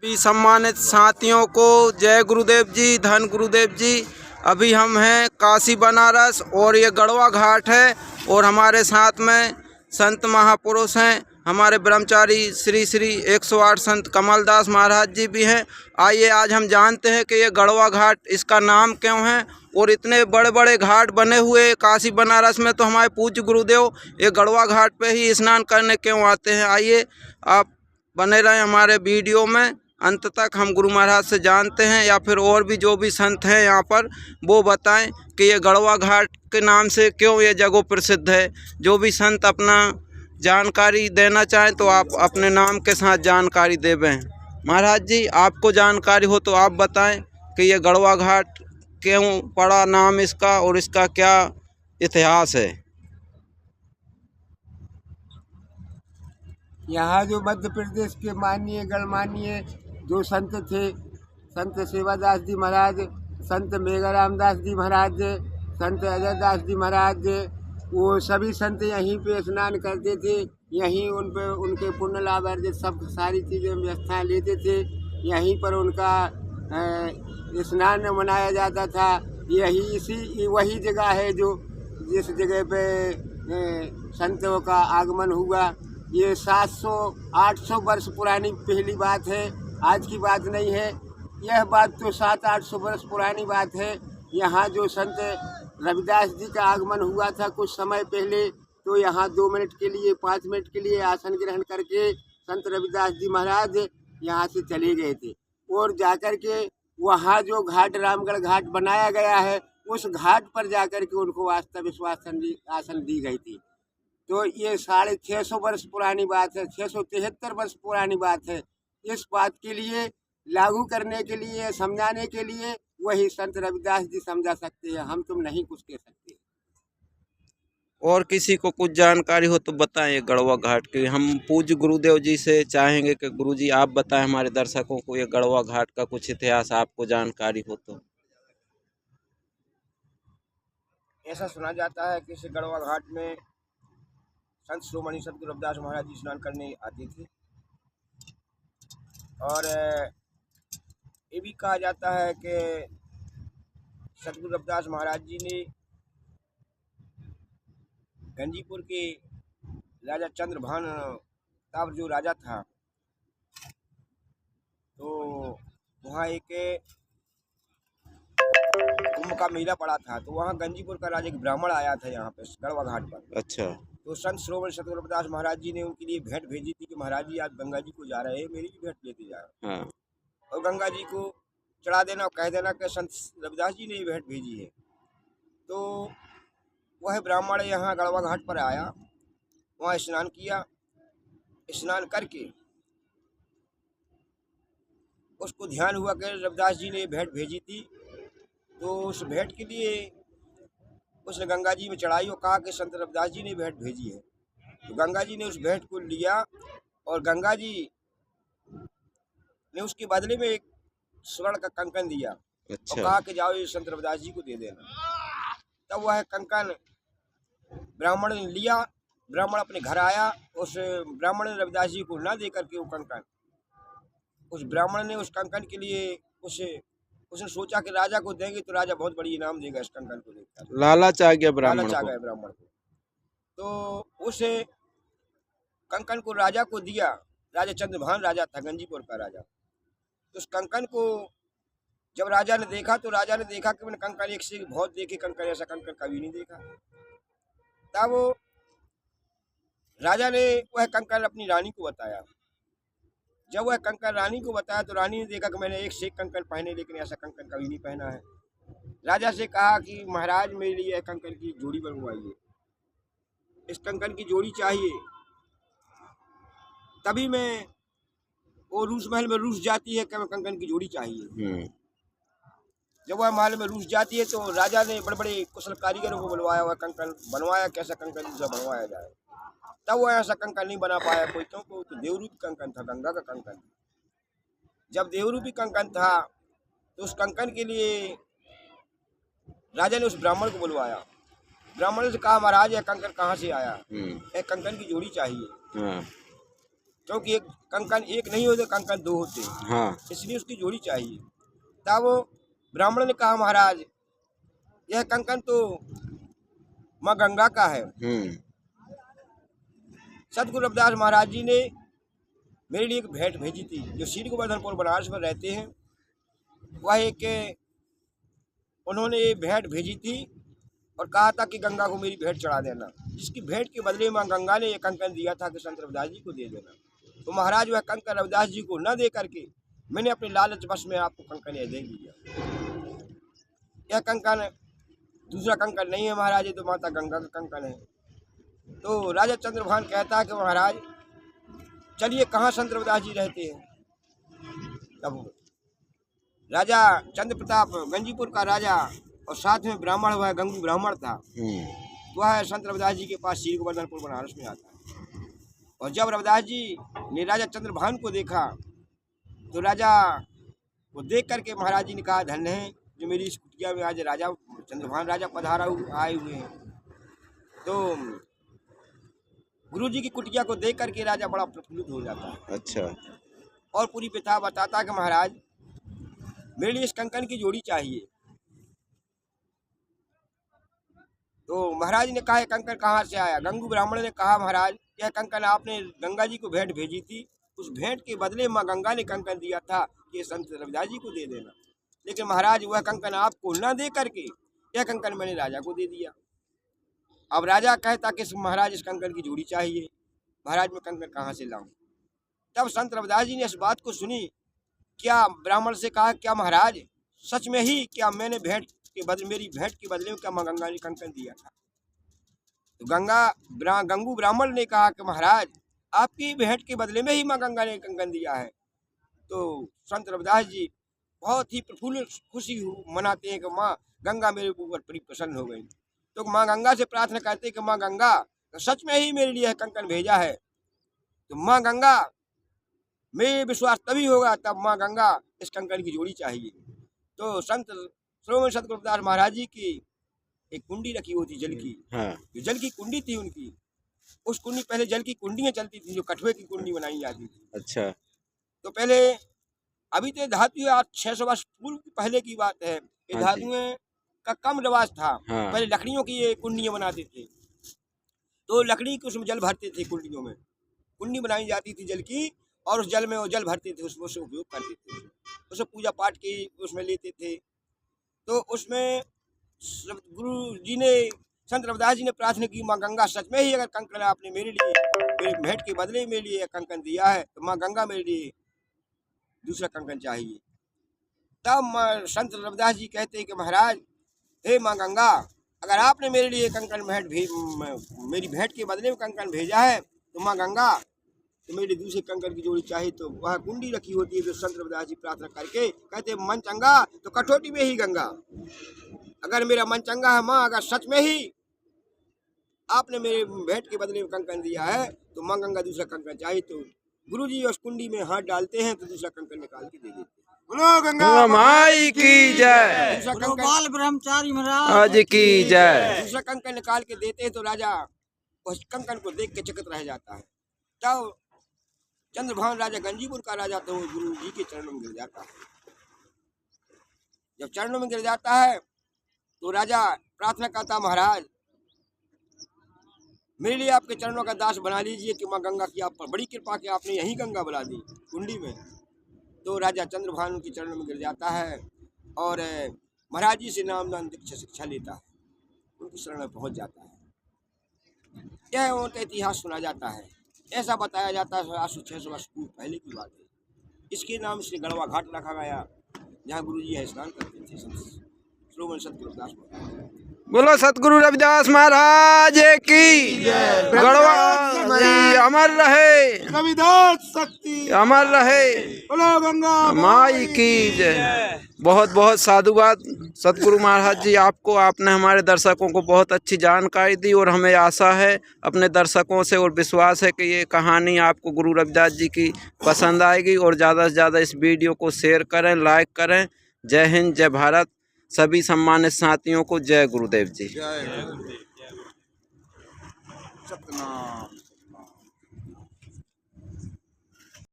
भी सम्मानित साथियों को जय गुरुदेव जी, धन गुरुदेव जी। अभी हम हैं काशी बनारस और ये गढ़वा घाट है और हमारे साथ में संत महापुरुष हैं, हमारे ब्रह्मचारी श्री श्री 108 संत कमलदास महाराज जी भी हैं। आइए आज हम जानते हैं कि ये गढ़वा घाट इसका नाम क्यों है और इतने बड़े बड़े घाट बने हुए काशी बनारस में, तो हमारे पूज्य गुरुदेव ये गढ़वा घाट पे ही स्नान करने क्यों आते हैं। आइए आप बने रहें हमारे वीडियो में, अंत तक हम गुरु महाराज से जानते हैं या फिर और भी जो भी संत हैं यहाँ पर वो बताएं कि ये गढ़वा घाट के नाम से क्यों ये जगह प्रसिद्ध है। जो भी संत अपना जानकारी देना चाहें तो आप अपने नाम के साथ जानकारी देवें। महाराज जी, आपको जानकारी हो तो आप बताएं कि ये गढ़वा घाट क्यों पड़ा नाम इसका और इसका क्या इतिहास है। यहाँ जो मध्य प्रदेश के माननीय गणमान्य जो संत थे, संत सेवादास जी महाराज, संत मेघाराम दास जी महाराज, संत अजय दास जी महाराज, वो सभी संत यहीं पे स्नान करते थे। यहीं उन पे उनके पुण्य लाभ अर्जित सब सारी चीज़ें व्यवस्थाएं लेते थे। यहीं पर उनका स्नान मनाया जाता था। यही वही जगह है जो जिस जगह पे संतों का आगमन हुआ। ये 700-800 वर्ष पुरानी पहली बात है, आज की बात नहीं है। यह बात तो 700-800 वर्ष पुरानी बात है। यहाँ जो संत रविदास जी का आगमन हुआ था कुछ समय पहले, तो यहाँ 2 मिनट के लिए 5 मिनट के लिए आसन ग्रहण करके संत रविदास जी महाराज यहाँ से चले गए थे। और जाकर के वहाँ जो घाट रामगढ़ घाट बनाया गया है, उस घाट पर जाकर के उनको वास्तव विश्वास आसन दी गई थी। तो ये 650 वर्ष पुरानी बात है, 673 वर्ष पुरानी बात है। इस बात के लिए लागू करने के लिए, समझाने के लिए वही संत रविदास जी समझा सकते हैं, हम तुम नहीं कुछ कह सकते। और किसी को कुछ जानकारी हो तो बताएं गढ़वा घाट की। हम पूज्य गुरुदेव जी से चाहेंगे कि गुरु जी आप बताएं हमारे दर्शकों को ये गढ़वा घाट का कुछ इतिहास आपको जानकारी हो तो। ऐसा सुना जाता है कि इस गढ़वा घाट में संत शिरोमणि सतगुरु रविदास महाराज जी स्नान करने आते थे। और ये भी कहा जाता है कि सतगुरु रविदास महाराज जी ने गंजीपुर के राजा चंद्रभान तब जो राजा था, तो वहाँ एक कुंभ का मेला पड़ा था। तो वहाँ गंजीपुर का राजा एक ब्राह्मण आया था यहाँ पे गढ़वा घाट पर। अच्छा। तो संत शिरोमणि सतगुरु रविदास महाराज जी ने उनके लिए भेंट भेजी थी कि महाराज जी आज गंगा जी को जा रहे हैं, मेरी भी भेंट लेते जा रहे हैं। और गंगा जी को चढ़ा देना और कह देना कि संत रविदास जी ने ये भेंट भेजी है। तो वह ब्राह्मण यहाँ गढ़वा घाट पर आया, वहाँ स्नान किया। स्नान करके उसको ध्यान हुआ कि रविदास जी ने भेंट भेजी थी। तो उस भेंट के लिए उसने गंगा जी में चढ़ाई और कहा कि संत रविदास जी ने भेंट भेजी है। तो गंगा जी ने उस भेंट को लिया और गंगा जी ने उसके बदले में एक स्वर्ण का कंकन दिया। अच्छा। और कहा कि जाओ ये संत रविदास जी को दे देना। तब वह कंकन ब्राह्मण ने लिया। ब्राह्मण अपने घर आया, उस ब्राह्मण ने रविदास जी को ना दे करके वो कंकन, उस ब्राह्मण ने उस कंकन के लिए उसने सोचा कि राजा को देंगे तो राजा बहुत बड़ी इनाम देगा। इस कंकन को देखकर लालच आ गया ब्राह्मण को। तो उस कंकन को राजा को दिया। राजा चंद्रभान राजा था, गंजीपुर का राजा। तो उस कंकन को जब राजा ने देखा तो राजा ने देखा कि मैंने कंकन एक से बहुत देखे, कंकन ऐसा कंकन कभी नहीं देखा। तब राजा ने वह कंकन अपनी रानी को बताया। जब वह कंकन रानी को बताया तो रानी ने देखा कि मैंने एक से एक कंकन पहने, लेकिन ऐसा कंकन कभी नहीं पहना है। राजा से कहा कि महाराज मेरे लिए यह कंकन की जोड़ी बनवाइए, इस कंकन की जोड़ी चाहिए। तभी मैं वो रूस महल में रूस जाती है कि मैं कंकन की जोड़ी चाहिए। जब वह महल में रूस जाती है तो राजा ने बड़े बड़े कुशल कारीगरों को बुलवाया, वह कंकन बनवाया, कैसा कंकन दूसरा बनवाया जाए। तब वह ऐसा कंकन नहीं बना पाया कोई, क्योंकि तो देवरूपी कंकन था, गंगा का कंकन। जब देवरूपी कंकन था तो उस कंकन के लिए राजा ने उस ब्राह्मण को बुलवाया। ब्राह्मण से कहा महाराज यह कंकन कहाँ से आया, एक कंकन की जोड़ी चाहिए। क्योंकि एक कंकन एक नहीं होते, कंकन दो होते हैं, हाँ। इसलिए उसकी जोड़ी चाहिए। तब ब्राह्मण ने कहा महाराज यह कंकन तो माँ गंगा का है। सतगुरु रविदास महाराज जी ने मेरे लिए एक भेंट भेजी थी। जो श्री गोवर्धनपुर बनारस में रहते हैं, वह एक उन्होंने ये भेंट भेजी थी और कहा था कि गंगा को मेरी भेंट चढ़ा देना, जिसकी भेंट के बदले माँ गंगा ने ये कंकन दिया था कि संत रविदास जी को दे देना। तो महाराज वह कंकन रविदास जी को न दे करके मैंने अपने लालच बस में आपको कंकन यह दे दिया। यह कंकन दूसरा कंकन नहीं है महाराज, ये तो माता गंगा का कंकन है। तो राजा चंद्रभान कहता है कि महाराज चलिए कहाँ संत रविदास जी रहते हैं। तब राजा चंद्र प्रताप गंजीपुर का राजा और साथ में ब्राह्मण वह गंगू ब्राह्मण था, तो वह संत रविदास जी के पास श्री गोवर्धनपुर बनारस में आता है। और जब रविदास जी ने राजा चंद्रभान को देखा तो राजा को देख करके महाराज जी ने कहा धन्य है जो मेरी इस कुटिया में आज राजा चंद्रभान राजा पधारा आए हुए हैं। तो गुरु जी की कुटिया को देख करके राजा बड़ा प्रफुल्लित हो जाता है। अच्छा। और पूरी प्रथा बताता है कि महाराज मेरे लिए इस कंकन की जोड़ी चाहिए। तो महाराज ने कहा यह कंकन कहाँ से आया। गंगू ब्राह्मण ने कहा महाराज यह कंकन आपने गंगा जी को भेंट भेजी थी, उस भेंट के बदले माँ गंगा ने कंकन दिया था कि संत रविदास जी को दे देना। लेकिन महाराज वह कंकन आपको न दे करके यह कंकन मैंने राजा को दे दिया। अब राजा कहता कि महाराज इस कंकन की जोड़ी चाहिए। महाराज मैं कंकन कहाँ से लाऊं। तब संत रविदास जी ने इस बात को सुनी। क्या ब्राह्मण से कहा क्या महाराज सच में ही क्या मैंने भेंट के बदले मेरी भेंट के बदले में क्या माँ गंगा ने कंकन दिया था। तो गंगू ब्राह्मण ने कहा कि महाराज आपकी भेंट के बदले में ही माँ गंगा ने कंकन दिया है। तो संत रविदास जी बहुत ही प्रफुल्ल खुशी मनाते हैं कि माँ गंगा मेरे ऊपर बड़ी प्रसन्न हो गई। तो माँ गंगा से प्रार्थना करते हैं कि माँ गंगा सच में ही मेरे लिए कंकन भेजा है। तो माँ गंगा मेरे विश्वास तभी होगा तब माँ गंगा इस कंकन की जोड़ी चाहिए। तो संत श्रोमणी सतगुरु रविदास महाराज जी की एक कुंडी रखी होती जल की, जो जल की कुंडी थी उनकी, उस कुंडी पहले जल की कुंडियाँ चलती थी जो कठुए की कुंडी बनाई जाती थी। अच्छा। तो पहले अभी तो धातु 600 वर्ष पूर्व पहले की बात है, ये धातुएं का कम रिवाज था। पहले लकड़ियों की ये कुंडियाँ बनाते थे। तो लकड़ी की उसमें जल भरते थे, कुंडियों में कुंडी बनाई जाती थी जल की और उस जल में वो जल भरते थे, उसमें से उपयोग करते थे, उसे पूजा पाठ की उसमें लेते थे। तो उसमें गुरु जी ने संत रविदास जी ने प्रार्थना की माँ गंगा सच में ही अगर कंकन आपने मेरे लिए मेरे भेंट के बदले मेरे लिए कंकन दिया है तो माँ गंगा मेरे लिए दूसरा कंकन चाहिए। तब संत रविदास जी कहते हैं कि महाराज हे माँ गंगा अगर आपने मेरे लिए कंकन मेरी भेंट के बदले में कंकन भेजा है तो माँ गंगा तो मेरे दूसरे कंकन की जोड़ी चाहिए। तो वह कुंडी रखी होती है जो संत रविदास जी प्रार्थना करके कहते मन चंगा तो कठोटी में ही गंगा। अगर मेरा मन चंगा है माँ, अगर सच में ही आपने मेरे भेंट के बदले में कंकन दिया है तो माँ गंगा दूसरा कंकन चाहिए। तो गुरु जी उस कुंडी में हाथ डालते हैं तो दूसरा कंकन निकाल के दे देते हैं। बोलो गंगा माई की जय। दूसरा कंकन बाल ब्रह्मचारी महाराज की जय। दूसरा कंकन निकाल के देते हैं तो राजा उस कंकन को देख के चकित रह जाता है। तब चंद्रभान राजा गंजीपुर का राजा तो गुरु जी के चरणों में गिर जाता है। जब चरणों में गिर जाता है तो राजा प्रार्थना करता महाराज मेरे लिए आपके चरणों का दास बना लीजिए कि माँ गंगा की आप पर बड़ी कृपा की आपने यही गंगा बुला दी कुंडी में। तो राजा चंद्रभान के चरणों में गिर जाता है और महाराज जी से नामदान दीक्षा शिक्षा लेता है, उनकी शरण में पहुँच जाता है। यह उनका इतिहास सुना जाता है। ऐसा बताया जाता है 600 वर्ष पूर्व पहले की बात है। इसके नाम से गड़वा घाट रखा गया जहाँ गुरु जी स्नान करते थे श्रोमणी सतगुरु रविदास महाराज। बोलो सतगुरु रविदास महाराज की गढ़वा अमर रहे, रविदास शक्ति अमर रहे, बोलो गंगा माई की जय। बहुत बहुत साधुवाद सतगुरु महाराज जी आपको। आपने हमारे दर्शकों को बहुत अच्छी जानकारी दी और हमें आशा है अपने दर्शकों से और विश्वास है कि ये कहानी आपको गुरु रविदास जी की पसंद आएगी। और ज़्यादा से ज़्यादा इस वीडियो को शेयर करें, लाइक करें। जय हिंद, जय भारत। सभी सम्मानित साथियों को जय गुरुदेव जी। सतनाम।